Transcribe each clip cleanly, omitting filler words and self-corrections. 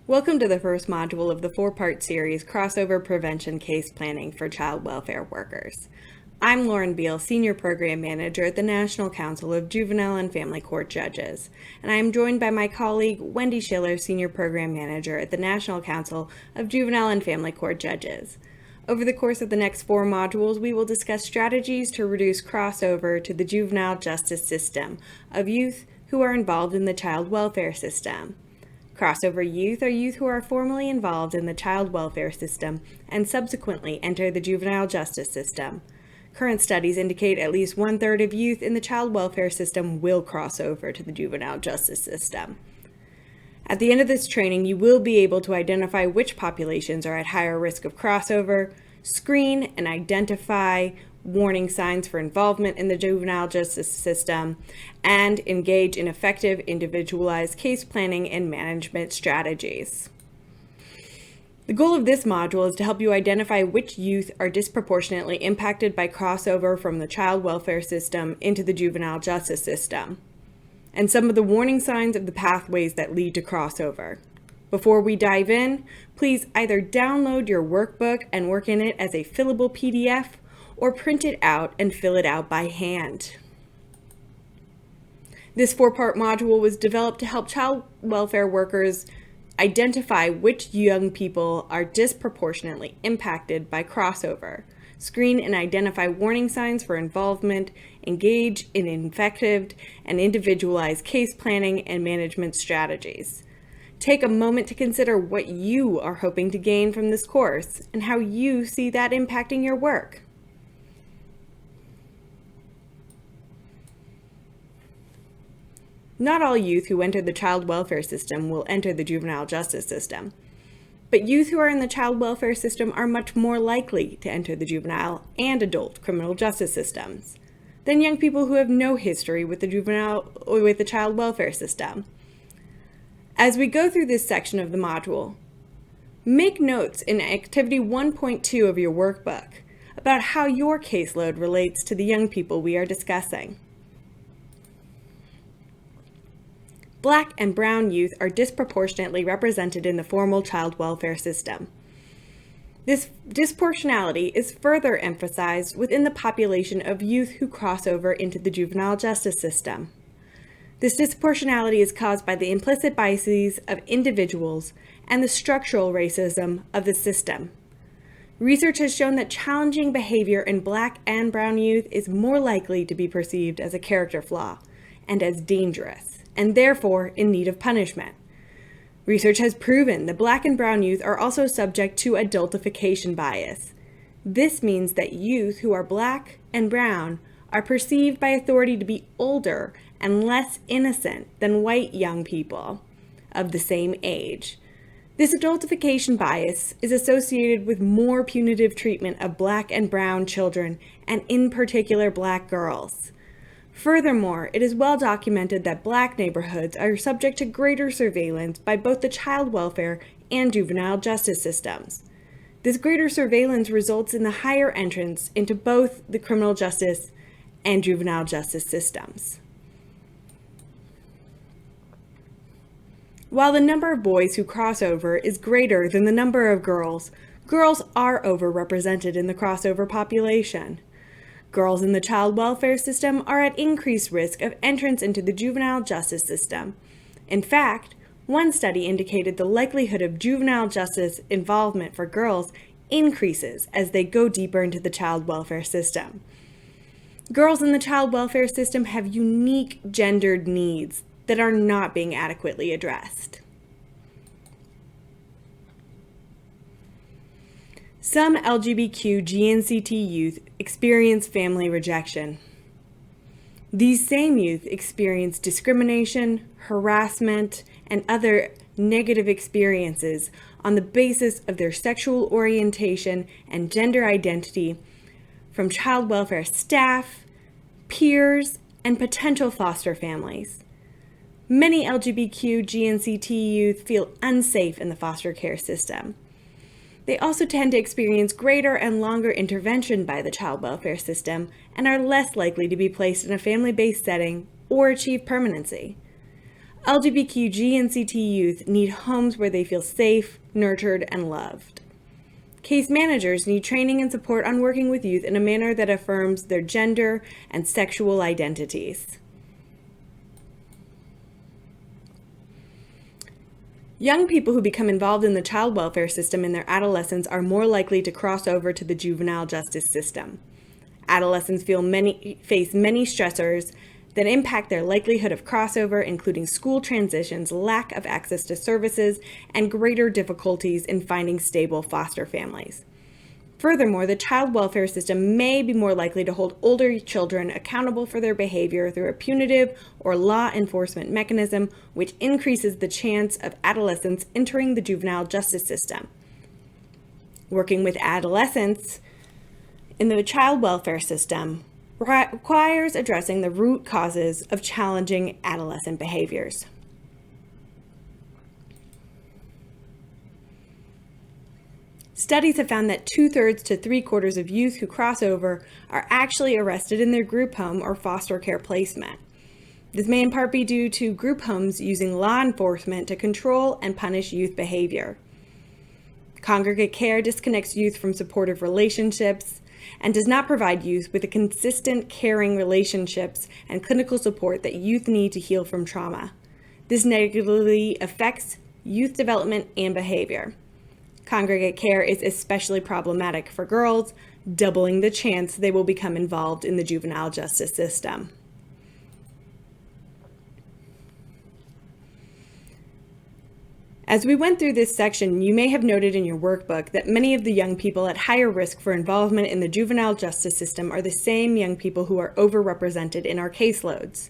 Welcome to the first module of the four-part series, Crossover Prevention Case Planning for Child Welfare Workers. I'm Lauren Beal, Senior Program Manager at the National Council of Juvenile and Family Court Judges, and I am joined by my colleague Wendy Schiller, Senior Program Manager at the National Council of Juvenile and Family Court Judges. Over the course of the next four modules, we will discuss strategies to reduce crossover to the juvenile justice system of youth who are involved in the child welfare system. Crossover youth are youth who are formally involved in the child welfare system and subsequently enter the juvenile justice system. Current studies indicate at least 1/3 of youth in the child welfare system will cross over to the juvenile justice system. At the end of this training, you will be able to identify which populations are at higher risk of crossover, screen and identify warning signs for involvement in the juvenile justice system, and engage in effective individualized case planning and management strategies. The goal of this module is to help you identify which youth are disproportionately impacted by crossover from the child welfare system into the juvenile justice system, and some of the warning signs of the pathways that lead to crossover. Before we dive in, please either download your workbook and work in it as a fillable PDF, or print it out and fill it out by hand. This four-part module was developed to help child welfare workers identify which young people are disproportionately impacted by crossover, screen and identify warning signs for involvement, engage in effective and individualized case planning and management strategies. Take a moment to consider what you are hoping to gain from this course and how you see that impacting your work. Not all youth who enter the child welfare system will enter the juvenile justice system, but youth who are in the child welfare system are much more likely to enter the juvenile and adult criminal justice systems than young people who have no history with the child welfare system. As we go through this section of the module, make notes in Activity 1.2 of your workbook about how your caseload relates to the young people we are discussing. Black and brown youth are disproportionately represented in the formal child welfare system. This disproportionality is further emphasized within the population of youth who cross over into the juvenile justice system. This disproportionality is caused by the implicit biases of individuals and the structural racism of the system. Research has shown that challenging behavior in Black and brown youth is more likely to be perceived as a character flaw and as dangerous, and therefore in need of punishment. Research has proven that Black and brown youth are also subject to adultification bias. This means that youth who are Black and brown are perceived by authority to be older and less innocent than white young people of the same age. This adultification bias is associated with more punitive treatment of Black and brown children, and in particular Black girls. Furthermore, it is well documented that Black neighborhoods are subject to greater surveillance by both the child welfare and juvenile justice systems. This greater surveillance results in the higher entrance into both the criminal justice and juvenile justice systems. While the number of boys who cross over is greater than the number of girls, girls are overrepresented in the crossover population. Girls in the child welfare system are at increased risk of entrance into the juvenile justice system. In fact, one study indicated the likelihood of juvenile justice involvement for girls increases as they go deeper into the child welfare system. Girls in the child welfare system have unique gendered needs that are not being adequately addressed. Some LGBTQ GNCT youth experience family rejection. These same youth experience discrimination, harassment, and other negative experiences on the basis of their sexual orientation and gender identity from child welfare staff, peers, and potential foster families. Many LGBTQ GNCT youth feel unsafe in the foster care system. They also tend to experience greater and longer intervention by the child welfare system and are less likely to be placed in a family-based setting or achieve permanency. LGBTQ and CT youth need homes where they feel safe, nurtured, and loved. Case managers need training and support on working with youth in a manner that affirms their gender and sexual identities. Young people who become involved in the child welfare system in their adolescence are more likely to cross over to the juvenile justice system. Adolescents face many stressors that impact their likelihood of crossover, including school transitions, lack of access to services, and greater difficulties in finding stable foster families. Furthermore, the child welfare system may be more likely to hold older children accountable for their behavior through a punitive or law enforcement mechanism, which increases the chance of adolescents entering the juvenile justice system. Working with adolescents in the child welfare system requires addressing the root causes of challenging adolescent behaviors. Studies have found that 2/3 to 3/4 of youth who cross over are actually arrested in their group home or foster care placement. This may in part be due to group homes using law enforcement to control and punish youth behavior. Congregate care disconnects youth from supportive relationships and does not provide youth with the consistent, caring relationships and clinical support that youth need to heal from trauma. This negatively affects youth development and behavior. Congregate care is especially problematic for girls, doubling the chance they will become involved in the juvenile justice system. As we went through this section, you may have noted in your workbook that many of the young people at higher risk for involvement in the juvenile justice system are the same young people who are overrepresented in our caseloads.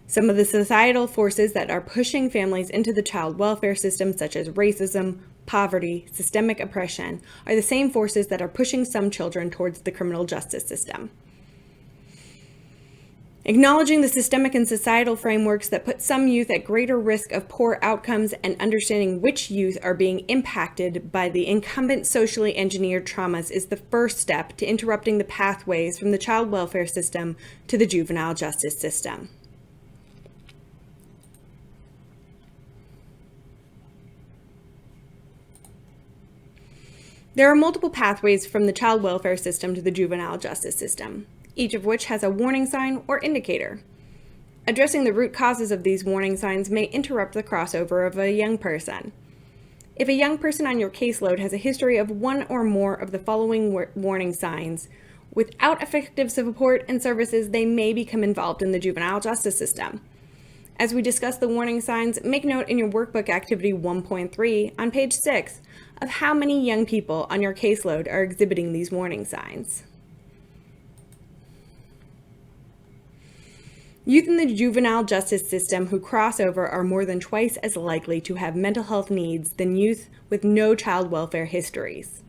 Some of the societal forces that are pushing families into the child welfare system, such as racism, poverty, systemic oppression, are the same forces that are pushing some children towards the criminal justice system. Acknowledging the systemic and societal frameworks that put some youth at greater risk of poor outcomes and understanding which youth are being impacted by the incumbent socially engineered traumas is the first step to interrupting the pathways from the child welfare system to the juvenile justice system. There are multiple pathways from the child welfare system to the juvenile justice system, each of which has a warning sign or indicator. Addressing the root causes of these warning signs may interrupt the crossover of a young person. If a young person on your caseload has a history of one or more of the following warning signs, without effective support and services, they may become involved in the juvenile justice system. As we discuss the warning signs, make note in your workbook activity 1.3 on page 6 of how many young people on your caseload are exhibiting these warning signs. Youth in the juvenile justice system who cross over are more than twice as likely to have mental health needs than youth with no child welfare histories.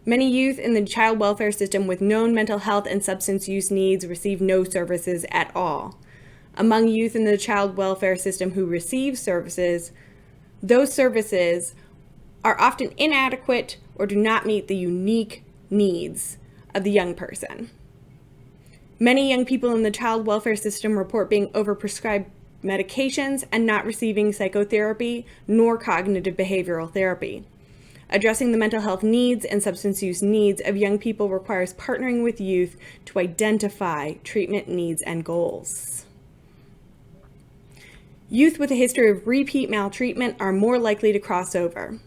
Many youth in the child welfare system with known mental health and substance use needs receive no services at all. Among youth in the child welfare system who receive services, those services are often inadequate or do not meet the unique needs of the young person. Many young people in the child welfare system report being overprescribed medications and not receiving psychotherapy nor cognitive behavioral therapy. Addressing the mental health needs and substance use needs of young people requires partnering with youth to identify treatment needs and goals. Youth with a history of repeat maltreatment are more likely to cross over.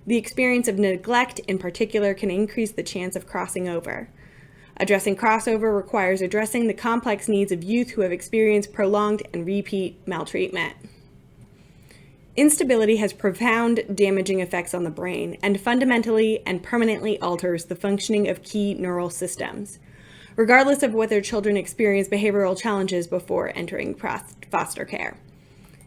The experience of neglect in particular can increase the chance of crossing over. Addressing crossover requires addressing the complex needs of youth who have experienced prolonged and repeat maltreatment. Instability has profound damaging effects on the brain and fundamentally and permanently alters the functioning of key neural systems, regardless of whether children experience behavioral challenges before entering foster care.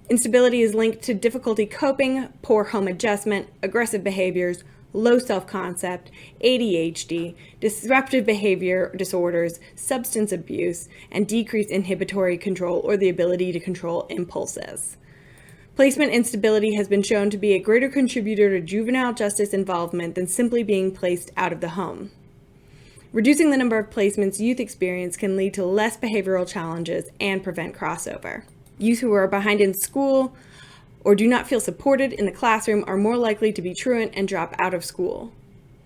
Instability is linked to difficulty coping, poor home adjustment, aggressive behaviors, low self-concept, ADHD, disruptive behavior disorders, substance abuse, and decreased inhibitory control or the ability to control impulses. Placement instability has been shown to be a greater contributor to juvenile justice involvement than simply being placed out of the home. Reducing the number of placements youth experience can lead to less behavioral challenges and prevent crossover. Youth who are behind in school or do not feel supported in the classroom are more likely to be truant and drop out of school.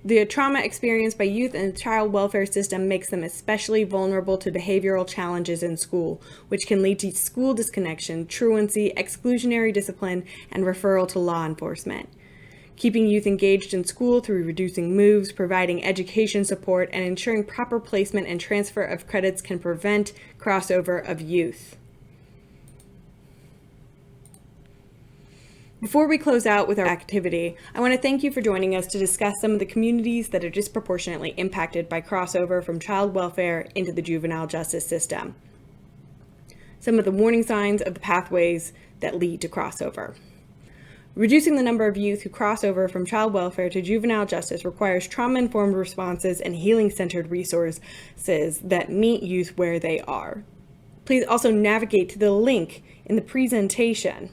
The trauma experienced by youth in the child welfare system makes them especially vulnerable to behavioral challenges in school, which can lead to school disconnection, truancy, exclusionary discipline, and referral to law enforcement. Keeping youth engaged in school through reducing moves, providing education support, and ensuring proper placement and transfer of credits can prevent crossover of youth. Before we close out with our activity, I want to thank you for joining us to discuss some of the communities that are disproportionately impacted by crossover from child welfare into the juvenile justice system. Some of the warning signs of the pathways that lead to crossover. Reducing the number of youth who cross over from child welfare to juvenile justice requires trauma-informed responses and healing-centered resources that meet youth where they are. Please also navigate to the link in the presentation.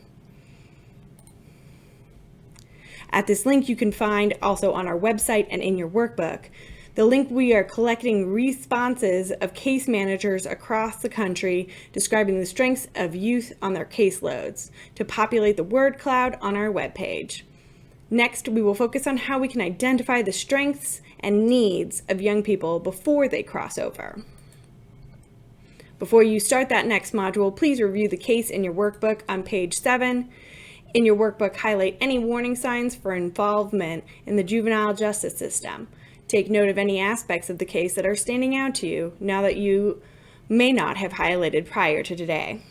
At this link, you can find also on our website and in your workbook, the link we are collecting responses of case managers across the country describing the strengths of youth on their caseloads to populate the word cloud on our webpage. Next, we will focus on how we can identify the strengths and needs of young people before they cross over. Before you start that next module, please review the case in your workbook on page 7. In your workbook, highlight any warning signs for involvement in the juvenile justice system. Take note of any aspects of the case that are standing out to you now that you may not have highlighted prior to today.